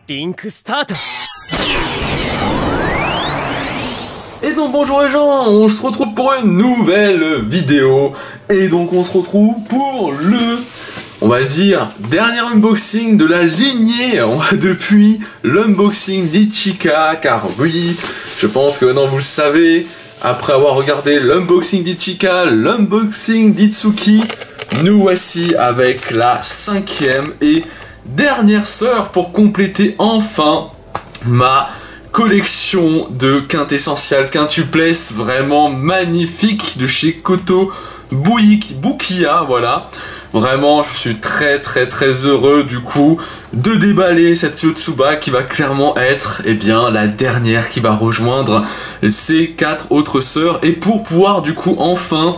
リンクスタート。 Et donc bonjour les gens, on se retrouve pour une nouvelle vidéo. Et donc on se retrouve pour le, on va dire, dernier unboxing de la lignée depuis l'unboxing d'Ichika. Car oui, je pense que maintenant vous le savez, après avoir regardé l'unboxing d'Ichika, l'unboxing d'Itsuki, nous voici avec la 5e et dernière sœur pour compléter enfin ma collection de quintessential quintupless vraiment magnifique de chez Koto Bukiya, voilà. Vraiment, je suis très heureux du coup de déballer cette Yotsuba qui va clairement être, eh bien, la dernière qui va rejoindre ces 4 autres sœurs, et pour pouvoir du coup enfin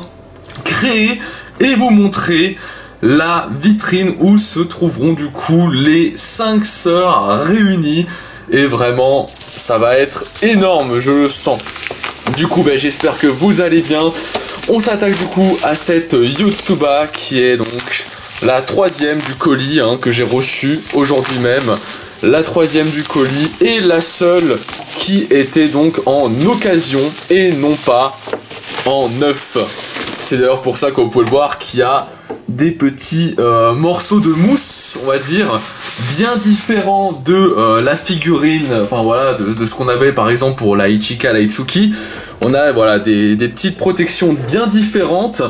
créer et vous montrer la vitrine où se trouveront du coup les 5 sœurs réunies. Et vraiment, ça va être énorme, je le sens. Du coup, j'espère que vous allez bien. On s'attaque du coup à cette Yotsuba qui est donc la 3e du colis que j'ai reçu aujourd'hui même. La 3e du colis et la seule qui était donc en occasion et non pas en neuf. C'est d'ailleurs pour ça que vous pouvez le voir qu'il y a des petits morceaux de mousse, on va dire, bien différents de la figurine, enfin voilà, de ce qu'on avait par exemple pour la Ichika, la Itsuki. On a voilà des petites protections bien différentes,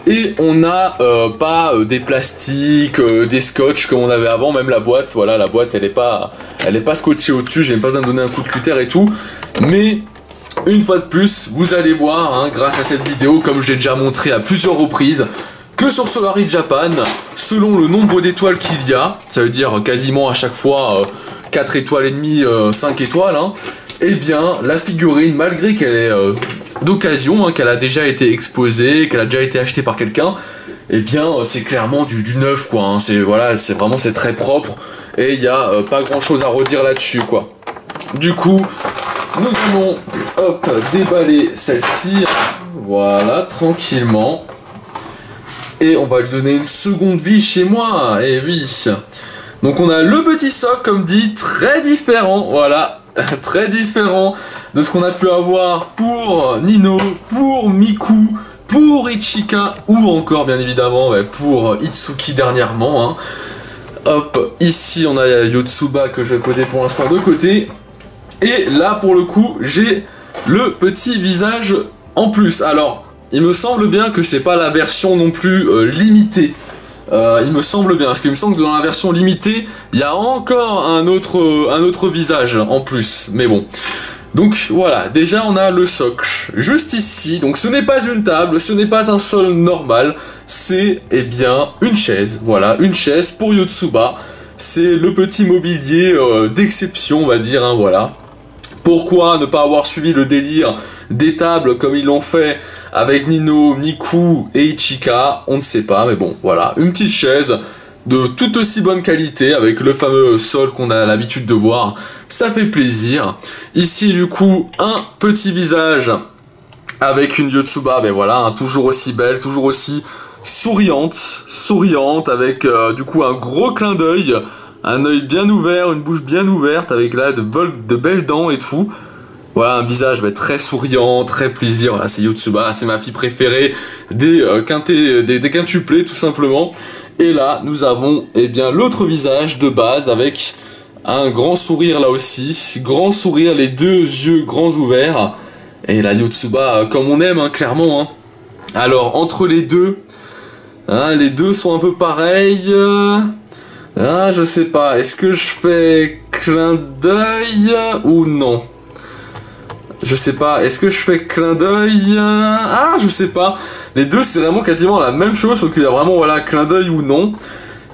et on n'a pas des plastiques, des scotch comme on avait avant. Même la boîte, voilà, la boîte elle est pas scotchée au-dessus, j'ai même pas besoin de donner un coup de cutter et tout. Mais une fois de plus, vous allez voir, grâce à cette vidéo, comme je l'ai déjà montré à plusieurs reprises, que sur Solari Japan, selon le nombre d'étoiles qu'il y a, ça veut dire quasiment à chaque fois 4 étoiles et demie, 5 étoiles, eh bien la figurine, malgré qu'elle est d'occasion, qu'elle a déjà été exposée, qu'elle a déjà été achetée par quelqu'un, eh bien c'est clairement du neuf quoi, c'est voilà, c'est vraiment, c'est très propre, et il n'y a pas grand chose à redire là-dessus quoi. Du coup, nous allons déballer celle-ci, voilà, tranquillement. Et on va lui donner une seconde vie chez moi, et oui. Donc on a le petit soc, comme dit, très différent, voilà, très différent de ce qu'on a pu avoir pour Nino, pour Miku, pour Ichika, ou encore bien évidemment pour Itsuki dernièrement. Hop, ici on a Yotsuba que je vais poser pour l'instant de côté. Et là pour le coup, j'ai le petit visage en plus. Alors, il me semble bien que c'est pas la version non plus limitée. Il me semble bien, parce qu'il me semble que dans la version limitée, il y a encore un autre visage en plus. Mais bon. Donc voilà, déjà on a le socle juste ici. Donc ce n'est pas une table, ce n'est pas un sol normal. C'est bien une chaise. Voilà, une chaise pour Yotsuba. C'est le petit mobilier d'exception, on va dire, voilà. Pourquoi ne pas avoir suivi le délire des tables comme ils l'ont fait avec Nino, Miku et Ichika? On ne sait pas, mais bon, voilà. Une petite chaise de tout aussi bonne qualité avec le fameux sol qu'on a l'habitude de voir. Ça fait plaisir. Ici, du coup, un petit visage avec une Yotsuba, voilà, toujours aussi belle, toujours aussi souriante, avec du coup un gros clin d'œil. Un œil bien ouvert, une bouche bien ouverte, avec là de belles dents et tout. Voilà, un visage très souriant, très plaisir. Voilà, c'est Yotsuba, c'est ma fille préférée des quintuplés tout simplement. Et là, nous avons l'autre visage de base avec un grand sourire là aussi. Grand sourire, les deux yeux grands ouverts. Et la Yotsuba, comme on aime, clairement. Alors, entre les deux sont un peu pareils. Je sais pas, est-ce que je fais clin d'œil ou non? Je sais pas, est-ce que je fais clin d'œil? Je sais pas. Les deux c'est vraiment quasiment la même chose, sauf qu'il y a vraiment voilà clin d'œil ou non.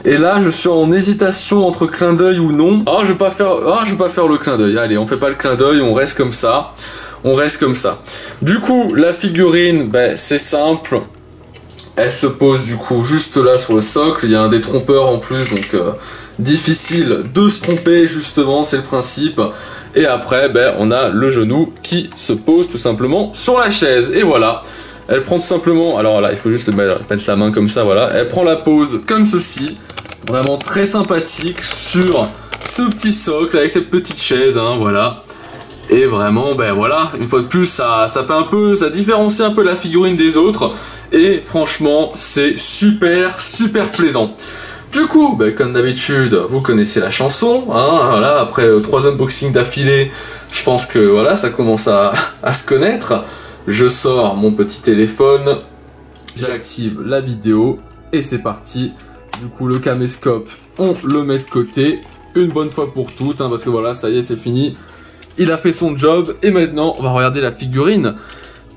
Et là je suis en hésitation entre clin d'œil ou non. Je vais pas faire le clin d'œil. Allez, on fait pas le clin d'œil, on reste comme ça. Du coup, la figurine, c'est simple. Elle se pose du coup juste là sur le socle, il y a un détrompeur en plus, donc difficile de se tromper justement, c'est le principe. Et après, on a le genou qui se pose tout simplement sur la chaise, et voilà. Elle prend tout simplement, alors là il faut juste mettre la main comme ça, voilà. Elle prend la pose comme ceci, Vraiment très sympathique sur ce petit socle avec cette petite chaise, hein, voilà. Et vraiment, ben voilà, une fois de plus, ça fait un peu, ça différencie un peu la figurine des autres. Et franchement, c'est super, super plaisant. Du coup, ben, comme d'habitude, vous connaissez la chanson, hein, voilà, après 3 unboxings d'affilée, je pense que voilà, ça commence à se connaître. Je sors mon petit téléphone, j'active la vidéo, et c'est parti. Du coup, le caméscope, on le met de côté, une bonne fois pour toutes, hein, parce que voilà, ça y est, c'est fini. Il a fait son job, et maintenant, on va regarder la figurine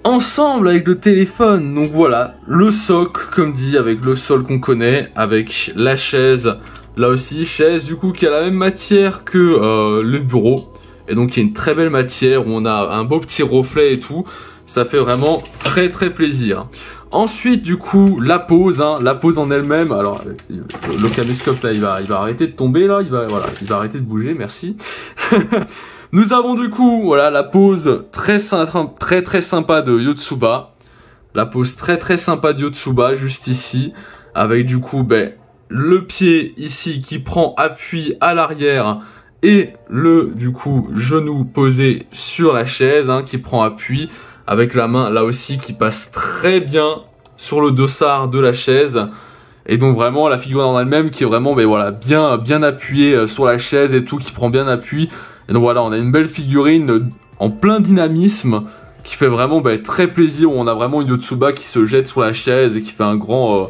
ensemble avec le téléphone. Donc voilà, le socle, comme dit, avec le sol qu'on connaît, avec la chaise, là aussi, chaise du coup qui a la même matière que le bureau. Et donc il y a une très belle matière, où on a un beau petit reflet et tout. Ça fait vraiment très très plaisir. Ensuite, du coup, la pose, hein, la pose en elle-même. Alors, le caméscope là, il va arrêter de tomber là, il va arrêter de bouger, merci. Nous avons du coup, voilà, la pose très sympa de Yotsuba. La pose très sympa de Yotsuba, juste ici, avec du coup, ben, le pied ici qui prend appui à l'arrière et le, du coup, genou posé sur la chaise, hein, qui prend appui. Avec la main là aussi qui passe très bien sur le dossard de la chaise. Et donc vraiment la figurine en elle-même qui est vraiment ben voilà, bien appuyée sur la chaise et tout, qui prend bien appui. Et donc voilà, on a une belle figurine en plein dynamisme qui fait vraiment ben, très plaisir. Où on a vraiment une Yotsuba qui se jette sur la chaise et qui fait un grand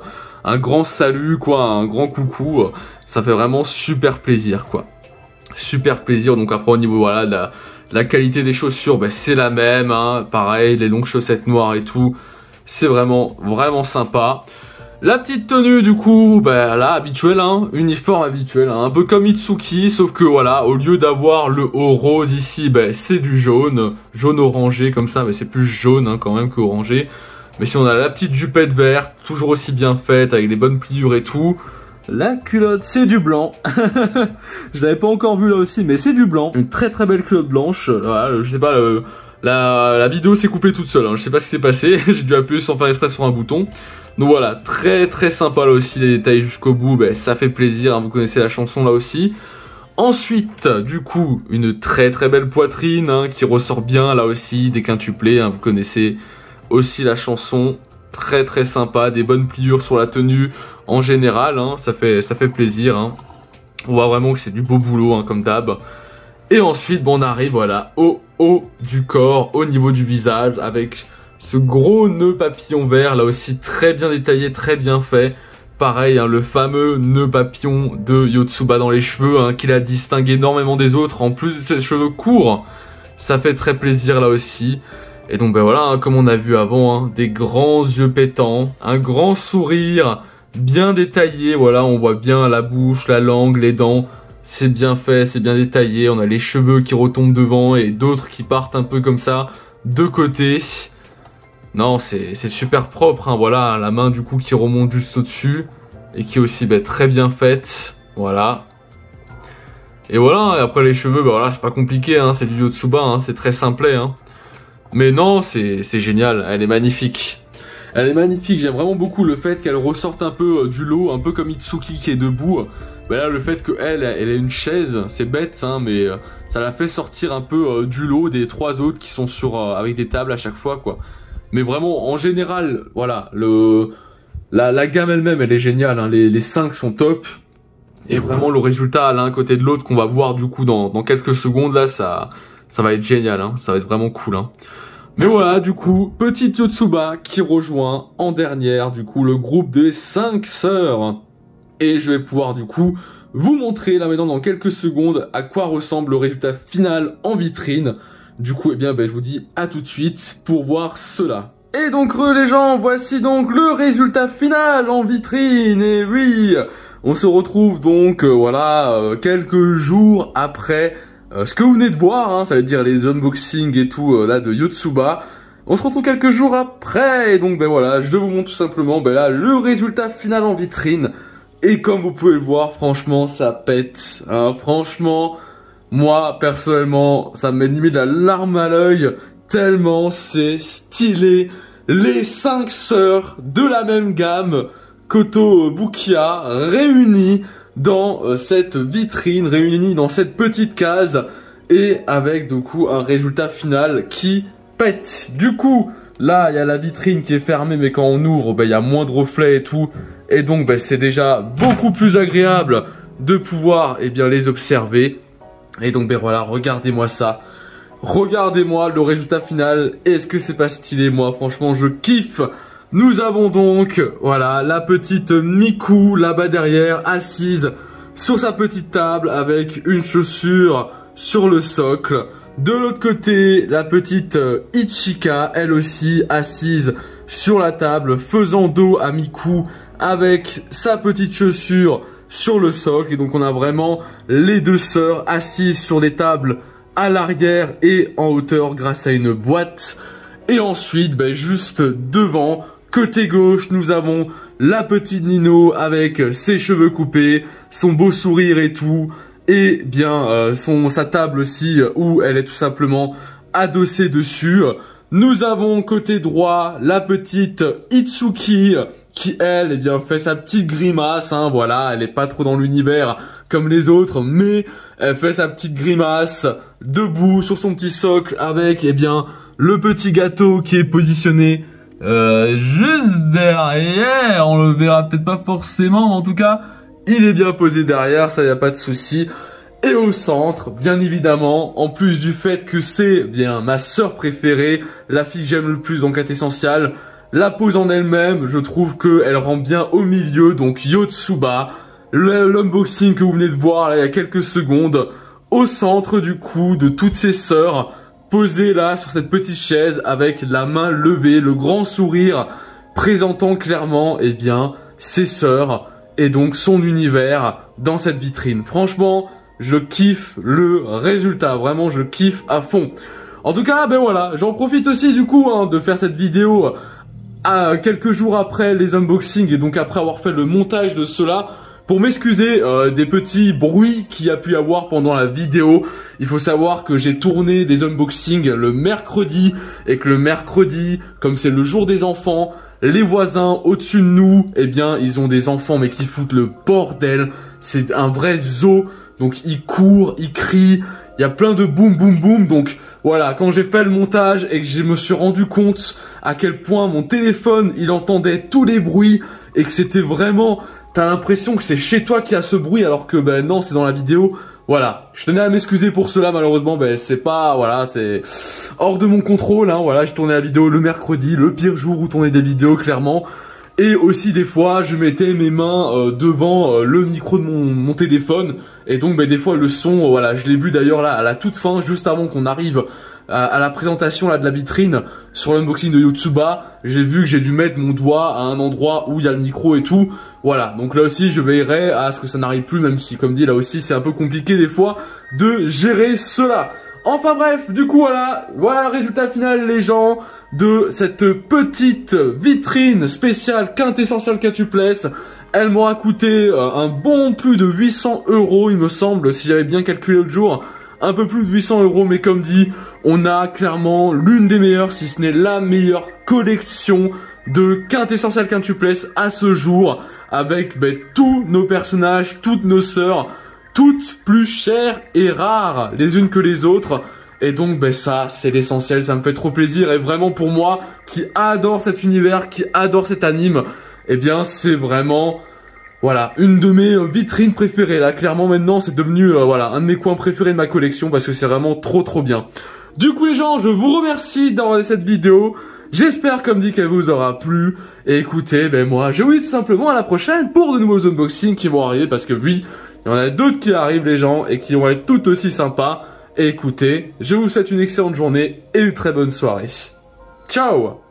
salut, quoi, un grand coucou. Ça fait vraiment super plaisir, quoi. Super plaisir. Donc après au niveau voilà de la qualité des chaussures, ben, c'est la même, hein. Pareil, les longues chaussettes noires et tout, c'est vraiment sympa. La petite tenue du coup, ben là, habituelle, hein, uniforme habituel, hein, un peu comme Itsuki, sauf que voilà, au lieu d'avoir le haut rose ici, ben, c'est du jaune orangé comme ça, mais c'est plus jaune, hein, quand même que orangé. Mais si on a la petite jupette verte, toujours aussi bien faite, avec les bonnes pliures et tout. La culotte, c'est du blanc. Je l'avais pas encore vu là aussi, mais c'est du blanc. Une très belle culotte blanche. Voilà, je sais pas, la vidéo s'est coupée toute seule. Hein. Je sais pas ce qui s'est passé. J'ai dû appuyer sans faire exprès sur un bouton. Donc voilà, très sympa là aussi, les détails jusqu'au bout. Ben, ça fait plaisir, hein, vous connaissez la chanson là aussi. Ensuite, du coup, une très belle poitrine, hein, qui ressort bien là aussi, déquintuplée. Hein, vous connaissez aussi la chanson. Très sympa, des bonnes pliures sur la tenue en général, hein, ça fait plaisir, hein. On voit vraiment que c'est du beau boulot, hein, comme d'hab. Et ensuite, bon, on arrive voilà au haut du corps, au niveau du visage, avec ce gros nœud papillon vert, là aussi très bien détaillé, très bien fait. Pareil, hein, le fameux nœud papillon de Yotsuba dans les cheveux, hein, qui la distingue énormément des autres, en plus de ses cheveux courts. Ça fait très plaisir là aussi. Et donc ben voilà, hein, comme on a vu avant, hein, des grands yeux pétants, un grand sourire, bien détaillé, voilà, on voit bien la bouche, la langue, les dents, c'est bien fait, c'est bien détaillé, on a les cheveux qui retombent devant et d'autres qui partent un peu comme ça, de côté. Non, c'est super propre, hein, voilà, la main du coup qui remonte juste au-dessus, et qui est aussi ben, très bien faite, voilà. Et voilà, et après les cheveux, ben voilà, c'est pas compliqué, hein, c'est du Yotsuba, hein, c'est très simplet, hein. Mais non, c'est génial, elle est magnifique. Elle est magnifique, j'aime vraiment beaucoup le fait qu'elle ressorte un peu du lot, un peu comme Itsuki qui est debout. Ben là, le fait qu'elle ait une chaise, c'est bête, hein, mais ça la fait sortir un peu du lot des 3 autres qui sont avec des tables à chaque fois, quoi. Mais vraiment, en général, voilà, la gamme elle-même, elle est géniale, hein, les 5 sont top. Et vraiment, le résultat l'un côté de l'autre qu'on va voir du coup dans quelques secondes, là, ça va être génial, hein, ça va être vraiment cool, hein. Mais voilà, du coup, petite Yotsuba qui rejoint en dernière, du coup, le groupe des 5 sœurs. Et je vais pouvoir, du coup, vous montrer là maintenant dans quelques secondes à quoi ressemble le résultat final en vitrine. Du coup, eh bien, ben, je vous dis à tout de suite pour voir cela. Et donc, les gens, voici donc le résultat final en vitrine. Et oui, on se retrouve donc, voilà, quelques jours après... ce que vous venez de voir, hein, ça veut dire les unboxings et tout là de Yotsuba. On se retrouve quelques jours après, et donc ben voilà, je vous montre tout simplement ben là le résultat final en vitrine. Et comme vous pouvez le voir, franchement ça pète, hein, franchement, moi personnellement, ça me met limite la larme à l'œil, tellement c'est stylé. Les 5 sœurs de la même gamme, Koto Bukiya, réunies dans cette vitrine, réunis dans cette petite case, et avec du coup un résultat final qui pète. Du coup, là il y a la vitrine qui est fermée, mais quand on ouvre, il y a moins de reflets et tout, et donc c'est déjà beaucoup plus agréable de pouvoir les observer. Et donc voilà, regardez-moi ça. Regardez-moi le résultat final. Est-ce que c'est pas stylé? Moi franchement je kiffe. Nous avons donc voilà la petite Miku là-bas derrière, assise sur sa petite table avec une chaussure sur le socle. De l'autre côté, la petite Ichika, elle aussi assise sur la table, faisant dos à Miku avec sa petite chaussure sur le socle. Et donc on a vraiment les deux sœurs assises sur des tables à l'arrière et en hauteur grâce à une boîte. Et ensuite, juste devant, côté gauche, nous avons la petite Nino avec ses cheveux coupés, son beau sourire et tout. Et sa table aussi où elle est tout simplement adossée dessus. Nous avons côté droit la petite Itsuki qui elle fait sa petite grimace, hein, voilà, elle est pas trop dans l'univers comme les autres, mais elle fait sa petite grimace debout sur son petit socle avec le petit gâteau qui est positionné juste derrière. On le verra peut-être pas forcément, mais en tout cas il est bien posé derrière, ça y a pas de souci. Et au centre, bien évidemment, en plus du fait que c'est ma sœur préférée, la fille que j'aime le plus dans Quintessential, la pose en elle-même, je trouve qu'elle rend bien au milieu, donc Yotsuba, l'unboxing que vous venez de voir là, il y a quelques secondes, au centre du coup de toutes ses sœurs, posées là sur cette petite chaise avec la main levée, le grand sourire, présentant clairement ses sœurs et donc son univers dans cette vitrine. Franchement, je kiffe le résultat, vraiment je kiffe à fond. En tout cas, voilà, j'en profite aussi du coup de faire cette vidéo quelques jours après les unboxings et donc après avoir fait le montage de cela pour m'excuser des petits bruits qu'il y a pu avoir pendant la vidéo. Il faut savoir que j'ai tourné des unboxings le mercredi et que le mercredi, comme c'est le jour des enfants, les voisins au-dessus de nous, ils ont des enfants mais qui foutent le bordel. C'est un vrai zoo. Donc ils courent, ils crient, il y a plein de boum boum boum. Donc voilà, quand j'ai fait le montage et que je me suis rendu compte à quel point mon téléphone, il entendait tous les bruits et que c'était vraiment, t'as l'impression que c'est chez toi qu'il y a ce bruit alors que non, c'est dans la vidéo. Voilà, je tenais à m'excuser pour cela, malheureusement, c'est pas, voilà, c'est hors de mon contrôle, hein, voilà, je tournais la vidéo le mercredi, le pire jour où tourner des vidéos, clairement. Et aussi des fois je mettais mes mains devant le micro de mon téléphone et donc des fois le son, voilà, je l'ai vu d'ailleurs là à la toute fin, juste avant qu'on arrive à la présentation là de la vitrine sur l'unboxing de Yotsuba, j'ai vu que j'ai dû mettre mon doigt à un endroit où il y a le micro et tout. Voilà, donc là aussi je veillerai à ce que ça n'arrive plus, même si comme dit là aussi c'est un peu compliqué des fois de gérer cela. Enfin bref, du coup voilà le résultat final les gens de cette petite vitrine spéciale Quintessential Quintuplesse. Elle m'aura coûté un bon plus de 800 € il me semble, si j'avais bien calculé l'autre jour. Un peu plus de 800 €, mais comme dit, on a clairement l'une des meilleures, si ce n'est la meilleure collection de Quintessential Quintuplesse à ce jour, avec tous nos personnages, toutes nos sœurs, toutes plus chères et rares les unes que les autres. Et donc ça c'est l'essentiel, ça me fait trop plaisir. Et vraiment pour moi qui adore cet univers, qui adore cet anime, c'est vraiment voilà une de mes vitrines préférées. Là clairement maintenant c'est devenu voilà un de mes coins préférés de ma collection parce que c'est vraiment trop bien. Du coup les gens, je vous remercie d'avoir regardé cette vidéo. J'espère comme dit qu'elle vous aura plu. Et écoutez, moi je vous dis tout simplement à la prochaine pour de nouveaux unboxings qui vont arriver parce que oui, il y en a d'autres qui arrivent les gens et qui vont être tout aussi sympas. Et écoutez, je vous souhaite une excellente journée et une très bonne soirée. Ciao!